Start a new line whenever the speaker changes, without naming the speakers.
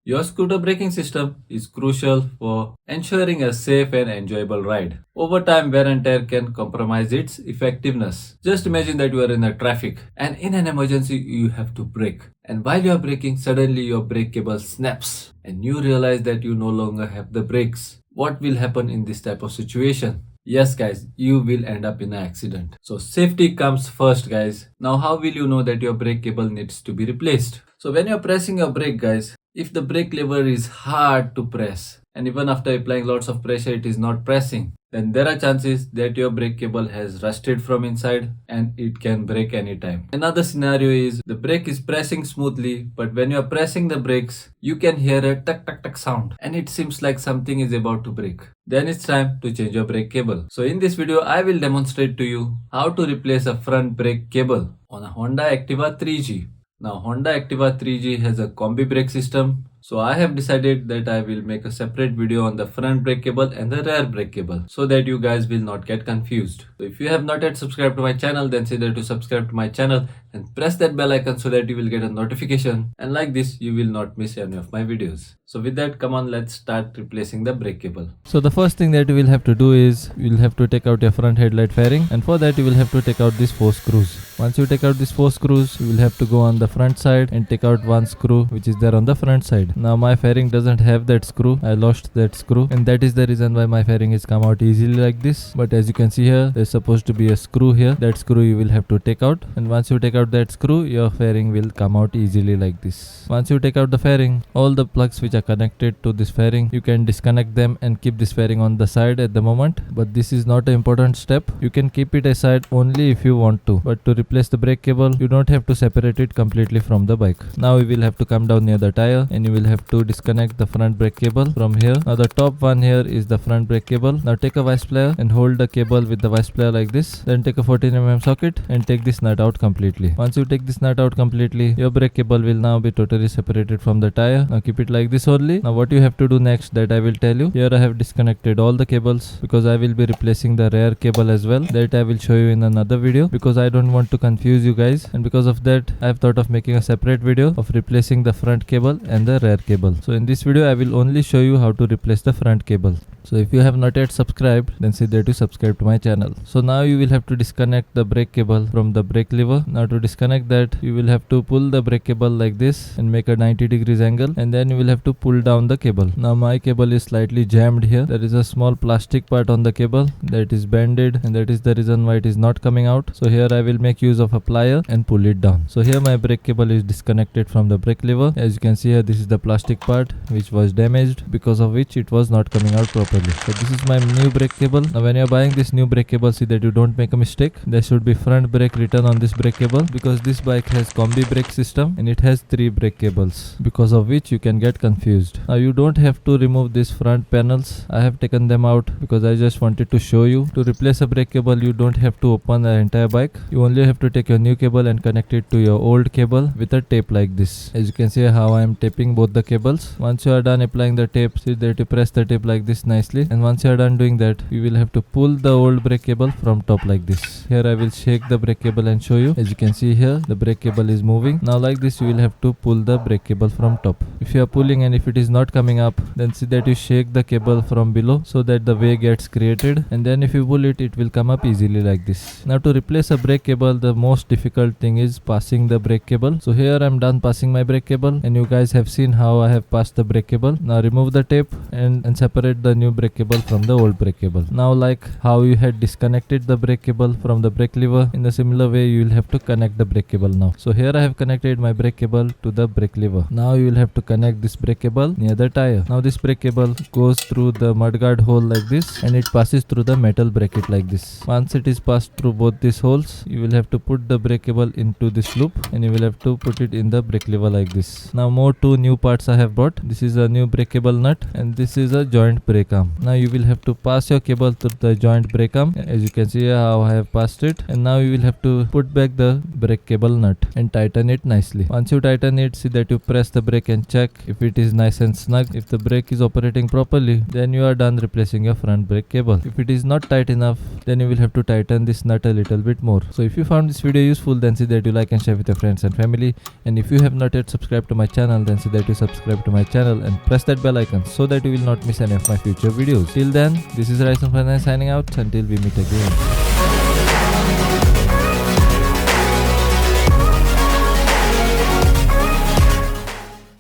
Your scooter braking system is crucial for ensuring a safe and enjoyable ride. Over time, wear and tear can compromise its effectiveness. Just imagine that you are in a traffic and in an emergency you have to brake. And while you are braking, suddenly your brake cable snaps and you realize that you no longer have the brakes. What will happen in this type of situation? Yes guys, you will end up in an accident. So safety comes first guys. Now how will you know that your brake cable needs to be replaced? So when you're pressing your brake guys, if the brake lever is hard to press and even after applying lots of pressure it is not pressing, then there are chances that your brake cable has rusted from inside and it can break anytime. Another scenario is the brake is pressing smoothly, but when you are pressing the brakes, you can hear a tuck tuck tuck sound and it seems like something is about to break. Then it's time to change your brake cable. So in this video, I will demonstrate to you how to replace a front brake cable on a Honda Activa 3G. Now Honda Activa 3G has a combi brake system. So I have decided that I will make a separate video on the front brake cable and the rear brake cable so that you guys will not get confused. So if you have not yet subscribed to my channel, then consider to subscribe to my channel and press that bell icon so that you will get a notification, and like this you will not miss any of my videos. So with that, come on, let's start replacing the brake cable.
So the first thing that you will have to do is you will have to take out your front headlight fairing, and for that you will have to take out these 4 screws. Once you take out these 4 screws, you will have to go on the front side and take out one screw which is there on the front side. Now my fairing doesn't have that screw. I lost that screw and that is the reason why my fairing is come out easily like this. But as you can see here, there's supposed to be a screw here. That screw you will have to take out, and once you take out that screw, your fairing will come out easily like this. Once you take out the fairing, all the plugs which are connected to this fairing, you can disconnect them and keep this fairing on the side at the moment. But this is not an important step. You can keep it aside only if you want to. But to replace the brake cable, you don't have to separate it completely from the bike. Now you will have to come down near the tire and you will have to disconnect the front brake cable from here. Now the top one here is the front brake cable. Now take a vice plier and hold the cable with the vice plier like this. Then take a 14mm socket and take this nut out completely. Once you take this nut out completely, your brake cable will now be totally separated from the tire. Now keep it like this only. Now what you have to do next, that I will tell you. Here I have disconnected all the cables because I will be replacing the rear cable as well. That I will show you in another video because I don't want to confuse you guys, and because of that I have thought of making a separate video of replacing the front cable and the rear cable. So in this video I will only show you how to replace the front cable. So if you have not yet subscribed, then consider to subscribe to my channel. So now you will have to disconnect the brake cable from the brake lever. Now to disconnect that, you will have to pull the brake cable like this and make a 90 degrees angle, and then you will have to pull down the cable. Now my cable is slightly jammed here. There is a small plastic part on the cable that is bended, and that is the reason why it is not coming out. So here I will make use of a plier and pull it down. So here my brake cable is disconnected from the brake lever. As you can see here, this is the plastic part which was damaged, because of which it was not coming out properly. So this is my new brake cable. Now when you are buying this new brake cable, see that you don't make a mistake. There should be front brake written on this brake cable, because this bike has combi brake system and it has 3 brake cables, because of which you can get confused. Now you don't have to remove these front panels. I have taken them out because I just wanted to show you. To replace a brake cable, you don't have to open the entire bike. You only have to take your new cable and connect it to your old cable with a tape like this. As you can see how I am taping both the cables. Once you are done applying the tape, see that you press the tape like this nicely, and once you are done doing that, you will have to pull the old brake cable from top like this. Here I will shake the brake cable and show you. As you can see here, the brake cable is moving. Now like this you will have to pull the brake cable from top. If you are pulling and if it is not coming up, then see that you shake the cable from below so that the way gets created, and then if you pull it, it will come up easily like this. Now to replace a brake cable, the most difficult thing is passing the brake cable. So here I am done passing my brake cable, and you guys have seen how I have passed the brake cable. Now remove the tape and separate the new brake cable from the old brake cable. Now like how you had disconnected the brake cable from the brake lever, in the similar way you will have to connect the brake cable now. So here I have connected my brake cable to the brake lever. Now you will have to connect this brake cable near the tire. Now this brake cable goes through the mudguard hole like this, and it passes through the metal bracket like this. Once it is passed through both these holes, you will have to put the brake cable into this loop, and you will have to put it in the brake lever like this. Now more 2 new parts I have bought. This is a new brake cable nut, and this is a joint brake arm. Now you will have to pass your cable through the joint brake arm. As As you can see how I have passed it, and now you will have to put back the brake cable nut and tighten it nicely. Once you tighten it, see that you press the brake and check if it is nice and snug. If the brake is operating properly, then you are done replacing your front brake cable. If it is not tight enough, then you will have to tighten this nut a little bit more. So if you found this video useful, then see that you like and share with your friends and family. And if you have not yet subscribed to my channel, then see that you subscribe to my channel and press that bell icon so that you will not miss any of my future videos. Till then, this is RysFix signing out until we meet again.